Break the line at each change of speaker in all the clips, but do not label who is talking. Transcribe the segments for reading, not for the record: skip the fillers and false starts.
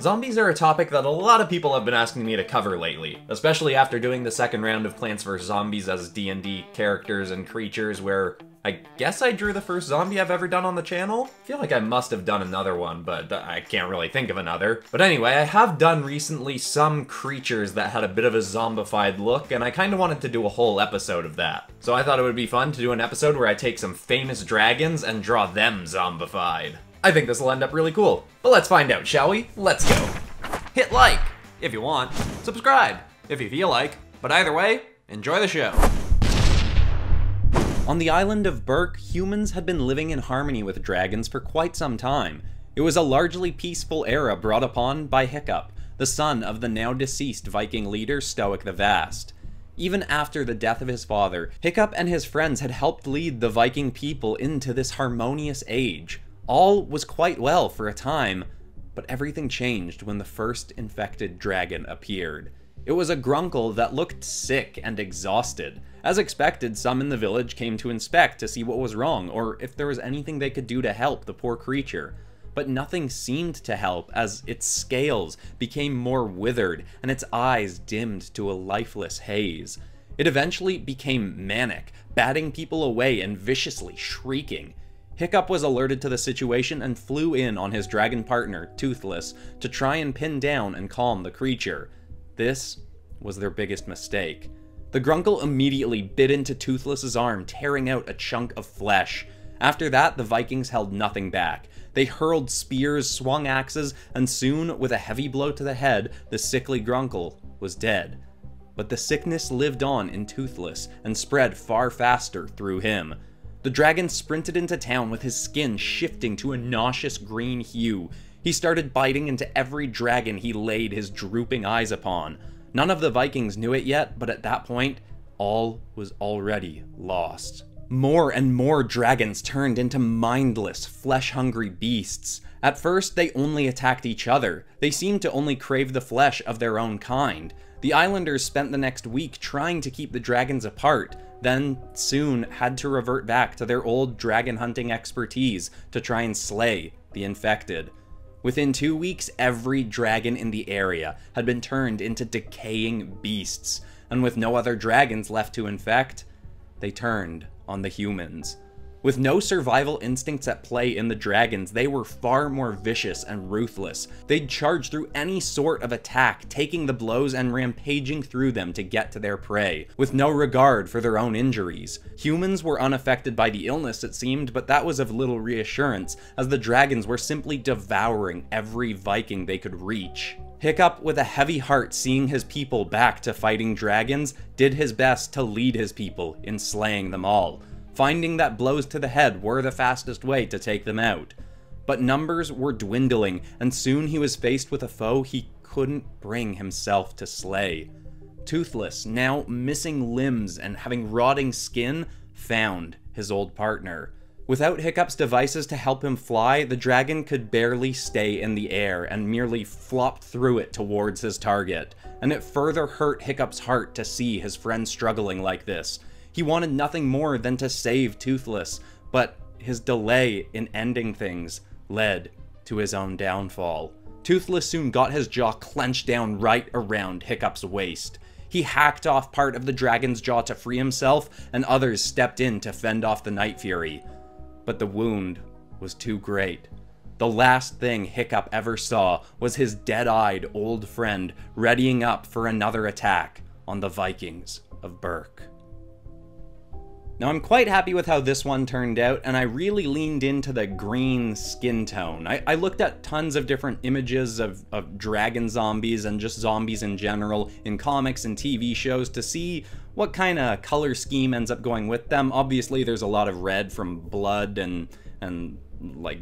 Zombies are a topic that a lot of people have been asking me to cover lately, especially after doing the second round of Plants vs. Zombies as D&D characters and creatures where I guess I drew the first zombie I've ever done on the channel? I feel like I must have done another one, but I can't really think of another. But anyway, I have done recently some creatures that had a bit of a zombified look, and I kinda wanted to do a whole episode of that. So I thought it would be fun to do an episode where I take some famous dragons and draw them zombified. I think this will end up really cool. But let's find out, shall we? Let's go. Hit like if you want, subscribe if you feel like, but either way, enjoy the show. On the island of Berk, humans had been living in harmony with dragons for quite some time. It was a largely peaceful era brought upon by Hiccup, the son of the now deceased Viking leader Stoic the Vast. Even after the death of his father, Hiccup and his friends had helped lead the Viking people into this harmonious age. All was quite well for a time, but everything changed when the first infected dragon appeared. It was a grunkle that looked sick and exhausted. As expected, some in the village came to inspect to see what was wrong, or if there was anything they could do to help the poor creature. But nothing seemed to help, as its scales became more withered and its eyes dimmed to a lifeless haze. It eventually became manic, batting people away and viciously shrieking. Hiccup was alerted to the situation and flew in on his dragon partner, Toothless, to try and pin down and calm the creature. This was their biggest mistake. The grunkle immediately bit into Toothless's arm, tearing out a chunk of flesh. After that, the Vikings held nothing back. They hurled spears, swung axes, and soon, with a heavy blow to the head, the sickly grunkle was dead. But the sickness lived on in Toothless and spread far faster through him. The dragon sprinted into town with his skin shifting to a nauseous green hue. He started biting into every dragon he laid his drooping eyes upon. None of the Vikings knew it yet, but at that point, all was already lost. More and more dragons turned into mindless, flesh-hungry beasts. At first, they only attacked each other. They seemed to only crave the flesh of their own kind. The islanders spent the next week trying to keep the dragons apart, then soon had to revert back to their old dragon hunting expertise to try and slay the infected. Within 2 weeks, every dragon in the area had been turned into decaying beasts, and with no other dragons left to infect, they turned on the humans. With no survival instincts at play in the dragons, they were far more vicious and ruthless. They'd charge through any sort of attack, taking the blows and rampaging through them to get to their prey, with no regard for their own injuries. Humans were unaffected by the illness, it seemed, but that was of little reassurance, as the dragons were simply devouring every Viking they could reach. Hiccup, with a heavy heart seeing his people back to fighting dragons, did his best to lead his people in slaying them all, finding that blows to the head were the fastest way to take them out. But numbers were dwindling, and soon he was faced with a foe he couldn't bring himself to slay. Toothless, now missing limbs and having rotting skin, found his old partner. Without Hiccup's devices to help him fly, the dragon could barely stay in the air and merely flopped through it towards his target, and it further hurt Hiccup's heart to see his friend struggling like this. He wanted nothing more than to save Toothless, but his delay in ending things led to his own downfall. Toothless soon got his jaw clenched down right around Hiccup's waist. He hacked off part of the dragon's jaw to free himself, and others stepped in to fend off the Night Fury. But the wound was too great. The last thing Hiccup ever saw was his dead-eyed old friend readying up for another attack on the Vikings of Berk. Now, I'm quite happy with how this one turned out, and I really leaned into the green skin tone. I looked at tons of different images of dragon zombies and just zombies in general in comics and TV shows to see what kind of color scheme ends up going with them. Obviously, there's a lot of red from blood and like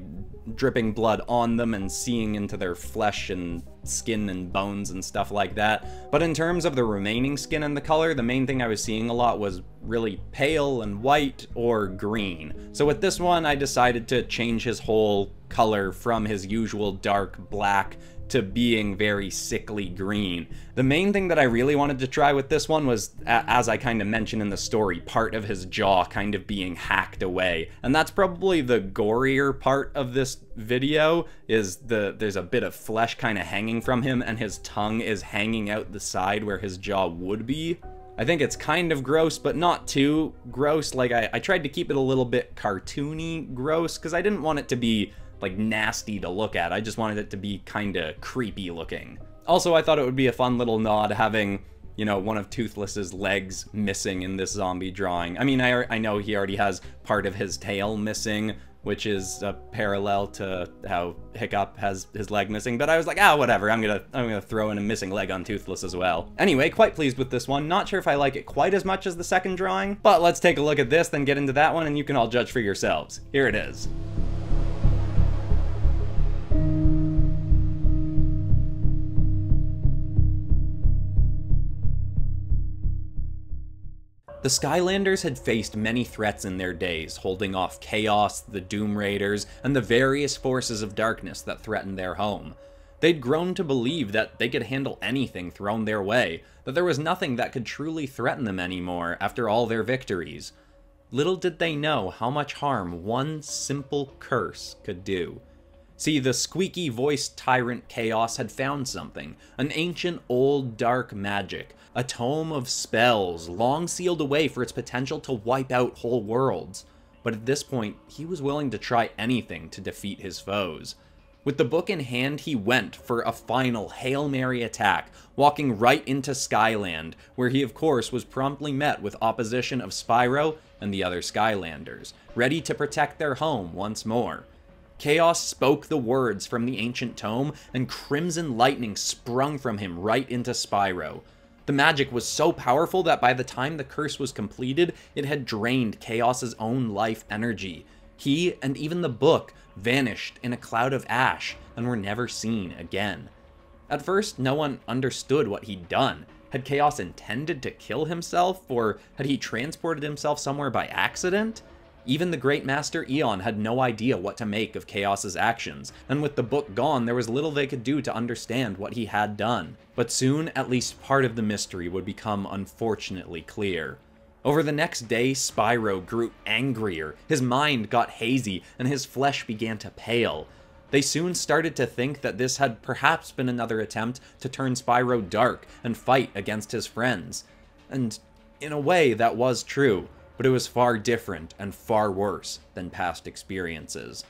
dripping blood on them and seeing into their flesh and skin and bones and stuff like that. But in terms of the remaining skin and the color, the main thing I was seeing a lot was really pale and white or green. So with this one, I decided to change his whole color from his usual dark black to being very sickly green. The main thing that I really wanted to try with this one was, as I kind of mentioned in the story, part of his jaw kind of being hacked away. And that's probably the gorier part of this video, is there's a bit of flesh kind of hanging from him, and his tongue is hanging out the side where his jaw would be. I think it's kind of gross, but not too gross. Like, I tried to keep it a little bit cartoony gross, because I didn't want it to be like nasty to look at. I just wanted it to be kind of creepy looking. Also, I thought it would be a fun little nod having, you know, one of Toothless's legs missing in this zombie drawing. I mean, I know he already has part of his tail missing, which is a parallel to how Hiccup has his leg missing, but I was like, whatever, I'm gonna throw in a missing leg on Toothless as well. Anyway, quite pleased with this one. Not sure if I like it quite as much as the second drawing, but let's take a look at this, then get into that one, and you can all judge for yourselves. Here it is. The Skylanders had faced many threats in their days, holding off Chaos, the Doom Raiders, and the various forces of darkness that threatened their home. They'd grown to believe that they could handle anything thrown their way, that there was nothing that could truly threaten them anymore after all their victories. Little did they know how much harm one simple curse could do. See, the squeaky-voiced tyrant Chaos had found something, an ancient old dark magic, a tome of spells, long sealed away for its potential to wipe out whole worlds. But at this point, he was willing to try anything to defeat his foes. With the book in hand, he went for a final Hail Mary attack, walking right into Skyland, where he of course was promptly met with opposition of Spyro and the other Skylanders, ready to protect their home once more. Chaos spoke the words from the ancient tome, and crimson lightning sprung from him right into Spyro. The magic was so powerful that by the time the curse was completed, it had drained Chaos's own life energy. He, and even the book, vanished in a cloud of ash, and were never seen again. At first, no one understood what he'd done. Had Chaos intended to kill himself, or had he transported himself somewhere by accident? Even the Great Master Eon had no idea what to make of Chaos's actions, and with the book gone, there was little they could do to understand what he had done. But soon, at least part of the mystery would become unfortunately clear. Over the next day, Spyro grew angrier, his mind got hazy, and his flesh began to pale. They soon started to think that this had perhaps been another attempt to turn Spyro dark and fight against his friends. And in a way, that was true. But it was far different and far worse than past experiences.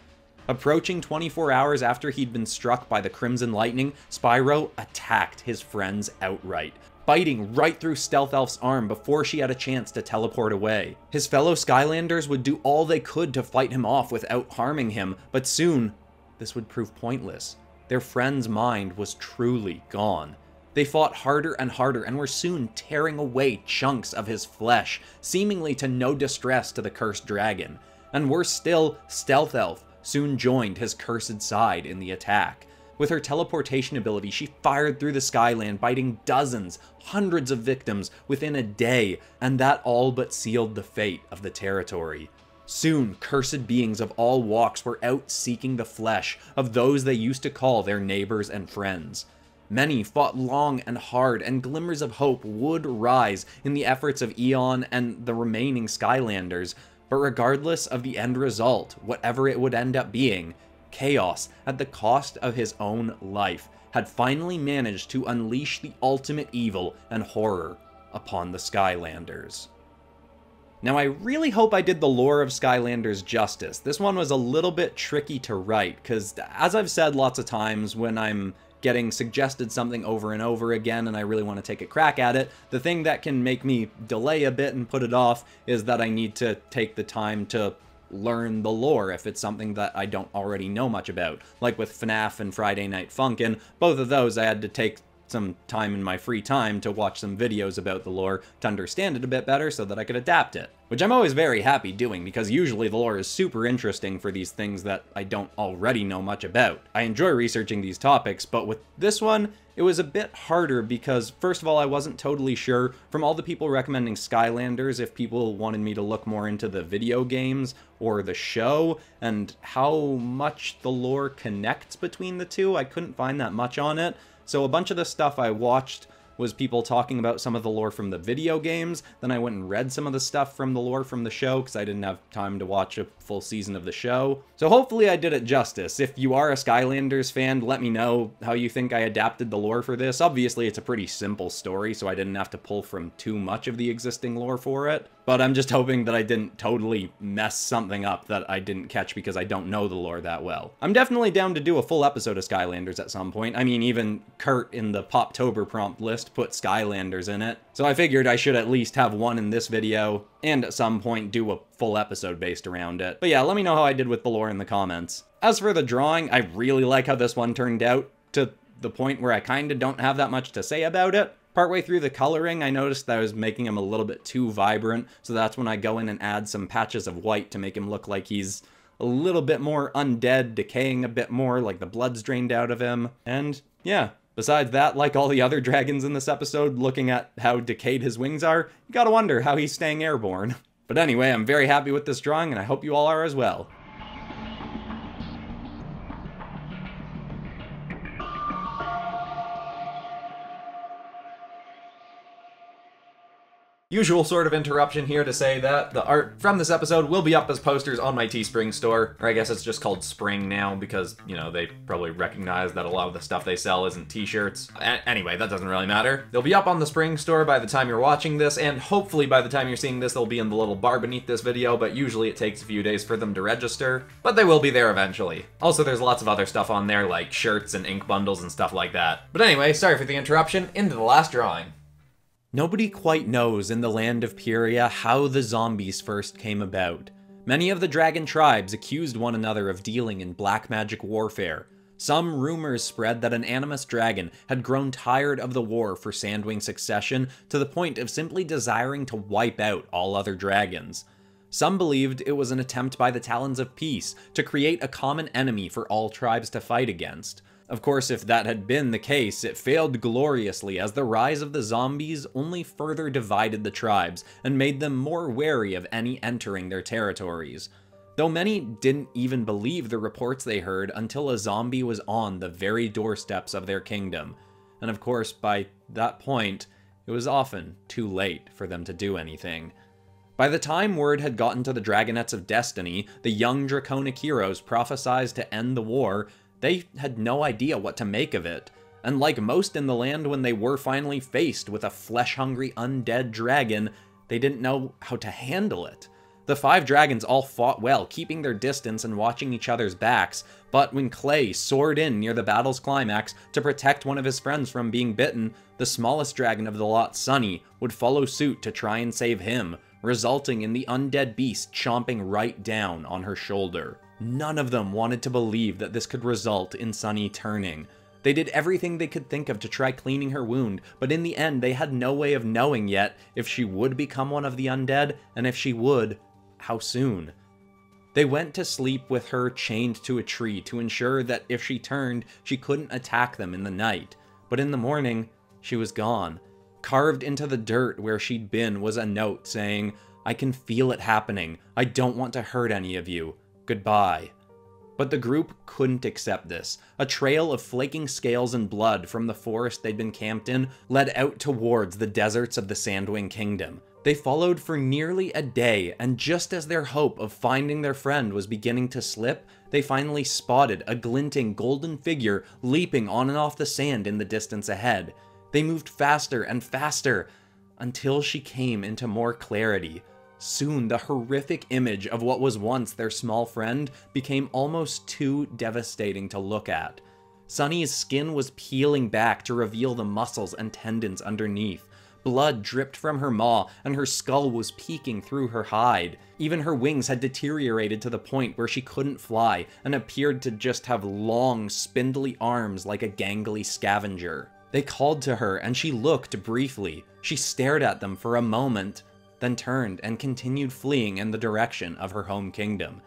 Approaching 24 hours after he'd been struck by the Crimson Lightning, Spyro attacked his friends outright, biting right through Stealth Elf's arm before she had a chance to teleport away. His fellow Skylanders would do all they could to fight him off without harming him, but soon, this would prove pointless. Their friend's mind was truly gone. They fought harder and harder and were soon tearing away chunks of his flesh, seemingly to no distress to the cursed dragon. And worse still, Stealth Elf soon joined his cursed side in the attack. With her teleportation ability, she fired through the Skyland, biting dozens, hundreds of victims within a day, and that all but sealed the fate of the territory. Soon, cursed beings of all walks were out seeking the flesh of those they used to call their neighbors and friends. Many fought long and hard, and glimmers of hope would rise in the efforts of Eon and the remaining Skylanders, but regardless of the end result, whatever it would end up being, Chaos, at the cost of his own life, had finally managed to unleash the ultimate evil and horror upon the Skylanders. Now, I really hope I did the lore of Skylanders justice. This one was a little bit tricky to write, because as I've said lots of times when I'm getting suggested something over and over again and I really want to take a crack at it, the thing that can make me delay a bit and put it off is that I need to take the time to learn the lore if it's something that I don't already know much about. Like with FNAF and Friday Night Funkin', both of those I had to take some time in my free time to watch some videos about the lore to understand it a bit better so that I could adapt it. Which I'm always very happy doing, because usually the lore is super interesting for these things that I don't already know much about. I enjoy researching these topics, but with this one, it was a bit harder because, first of all, I wasn't totally sure from all the people recommending Skylanders if people wanted me to look more into the video games or the show, and how much the lore connects between the two. I couldn't find that much on it, so a bunch of the stuff I watched was people talking about some of the lore from the video games. Then I went and read some of the stuff from the lore from the show because I didn't have time to watch a full season of the show. So hopefully I did it justice. If you are a Skylanders fan, let me know how you think I adapted the lore for this. Obviously it's a pretty simple story, so I didn't have to pull from too much of the existing lore for it. But I'm just hoping that I didn't totally mess something up that I didn't catch because I don't know the lore that well. I'm definitely down to do a full episode of Skylanders at some point. I mean, even Kurt in the Poptober prompt list put Skylanders in it. So I figured I should at least have one in this video, and at some point do a full episode based around it. But yeah, let me know how I did with the lore in the comments. As for the drawing, I really like how this one turned out, to the point where I kinda don't have that much to say about it. Partway through the coloring, I noticed that I was making him a little bit too vibrant, so that's when I go in and add some patches of white to make him look like he's a little bit more undead, decaying a bit more, like the blood's drained out of him. And yeah, besides that, like all the other dragons in this episode, looking at how decayed his wings are, you gotta wonder how he's staying airborne. But anyway, I'm very happy with this drawing, and I hope you all are as well. Usual sort of interruption here to say that the art from this episode will be up as posters on my Teespring store, or I guess it's just called Spring now because, you know, they probably recognize that a lot of the stuff they sell isn't t-shirts. Anyway, that doesn't really matter. They'll be up on the Spring store by the time you're watching this, and hopefully by the time you're seeing this, they'll be in the little bar beneath this video, but usually it takes a few days for them to register, but they will be there eventually. Also, there's lots of other stuff on there, like shirts and ink bundles and stuff like that. But anyway, sorry for the interruption, into the last drawing. Nobody quite knows in the land of Pyria how the zombies first came about. Many of the dragon tribes accused one another of dealing in black magic warfare. Some rumors spread that an animus dragon had grown tired of the war for Sandwing succession to the point of simply desiring to wipe out all other dragons. Some believed it was an attempt by the Talons of Peace to create a common enemy for all tribes to fight against. Of course, if that had been the case, it failed gloriously as the rise of the zombies only further divided the tribes and made them more wary of any entering their territories. Though many didn't even believe the reports they heard until a zombie was on the very doorsteps of their kingdom. And of course, by that point, it was often too late for them to do anything. By the time word had gotten to the Dragonettes of Destiny, the young draconic heroes prophesized to end the war. They had no idea what to make of it, and like most in the land when they were finally faced with a flesh-hungry undead dragon, they didn't know how to handle it. The 5 dragons all fought well, keeping their distance and watching each other's backs, but when Clay soared in near the battle's climax to protect one of his friends from being bitten, the smallest dragon of the lot, Sunny, would follow suit to try and save him, resulting in the undead beast chomping right down on her shoulder. None of them wanted to believe that this could result in Sunny turning. They did everything they could think of to try cleaning her wound, but in the end they had no way of knowing yet if she would become one of the undead, and if she would, how soon. They went to sleep with her chained to a tree to ensure that if she turned, she couldn't attack them in the night. But in the morning, she was gone. Carved into the dirt where she'd been was a note saying, "I can feel it happening. I don't want to hurt any of you. Goodbye." But the group couldn't accept this. A trail of flaking scales and blood from the forest they'd been camped in led out towards the deserts of the Sandwing Kingdom. They followed for nearly a day, and just as their hope of finding their friend was beginning to slip, they finally spotted a glinting golden figure leaping on and off the sand in the distance ahead. They moved faster and faster, until she came into more clarity. Soon, the horrific image of what was once their small friend became almost too devastating to look at. Sunny's skin was peeling back to reveal the muscles and tendons underneath. Blood dripped from her maw, and her skull was peeking through her hide. Even her wings had deteriorated to the point where she couldn't fly, and appeared to just have long, spindly arms like a gangly scavenger. They called to her, and she looked briefly. She stared at them for a moment, then turned and continued fleeing in the direction of her home kingdom.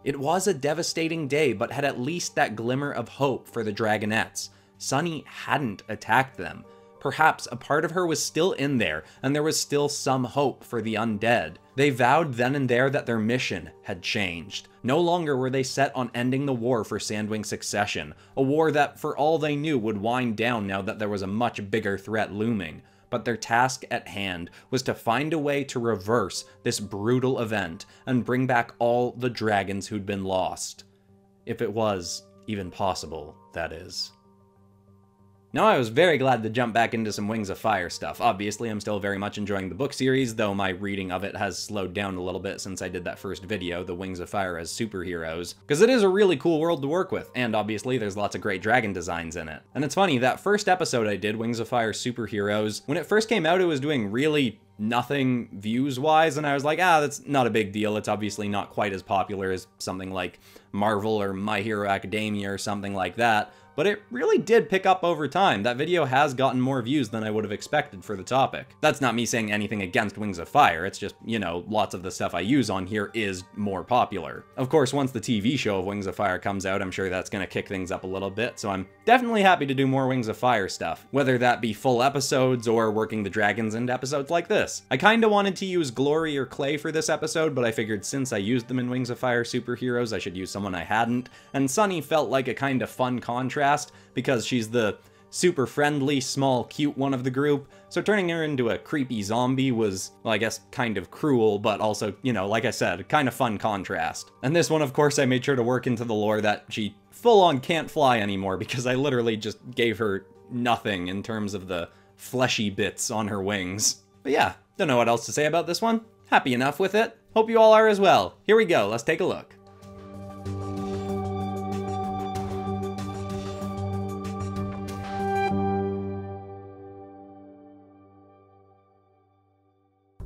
It was a devastating day, but had at least that glimmer of hope for the dragonettes. Sunny hadn't attacked them. Perhaps a part of her was still in there, and there was still some hope for the undead. They vowed then and there that their mission had changed. No longer were they set on ending the war for Sandwing's succession, a war that, for all they knew, would wind down now that there was a much bigger threat looming. But their task at hand was to find a way to reverse this brutal event and bring back all the dragons who'd been lost. If it was even possible, that is. Now, I was very glad to jump back into some Wings of Fire stuff. Obviously, I'm still very much enjoying the book series, though my reading of it has slowed down a little bit since I did that first video, the Wings of Fire as Superheroes, because it is a really cool world to work with, and obviously there's lots of great dragon designs in it. And it's funny, that first episode I did, Wings of Fire Superheroes, when it first came out, it was doing really nothing views-wise, and I was like, that's not a big deal. It's obviously not quite as popular as something like Marvel or My Hero Academia or something like that. But it really did pick up over time. That video has gotten more views than I would have expected for the topic. That's not me saying anything against Wings of Fire, it's just, you know, lots of the stuff I use on here is more popular. Of course, once the TV show of Wings of Fire comes out, I'm sure that's gonna kick things up a little bit, so I'm definitely happy to do more Wings of Fire stuff, whether that be full episodes or working the dragons into episodes like this. I kinda wanted to use Glory or Clay for this episode, but I figured since I used them in Wings of Fire Superheroes, I should use someone I hadn't, and Sunny felt like a kind of fun contrast because she's the super friendly, small, cute one of the group, so turning her into a creepy zombie was, well, I guess kind of cruel, but also, you know, like I said, kind of fun contrast. And this one, of course, I made sure to work into the lore that she full-on can't fly anymore, because I literally just gave her nothing in terms of the fleshy bits on her wings. But yeah, don't know what else to say about this one. Happy enough with it. Hope you all are as well. Here we go, let's take a look.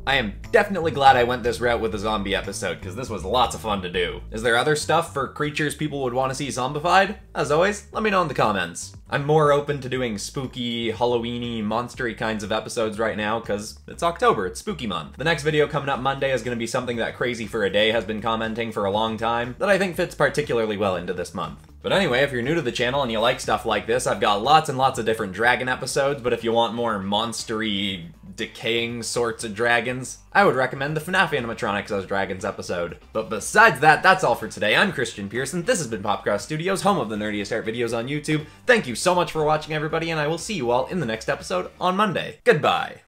I am definitely glad I went this route with the zombie episode, because this was lots of fun to do. Is there other stuff for creatures people would want to see zombified? As always, let me know in the comments. I'm more open to doing spooky, Halloweeny, monstery kinds of episodes right now, because it's October, it's spooky month. The next video coming up Monday is going to be something that Crazy for a Day has been commenting for a long time, that I think fits particularly well into this month. But anyway, if you're new to the channel and you like stuff like this, I've got lots and lots of different dragon episodes, but if you want more monstery, decaying sorts of dragons, I would recommend the FNAF animatronics as dragons episode. But besides that, that's all for today. I'm Christian Pearson, this has been PopCross Studios, home of the nerdiest art videos on YouTube. Thank you so much for watching, everybody, and I will see you all in the next episode on Monday. Goodbye!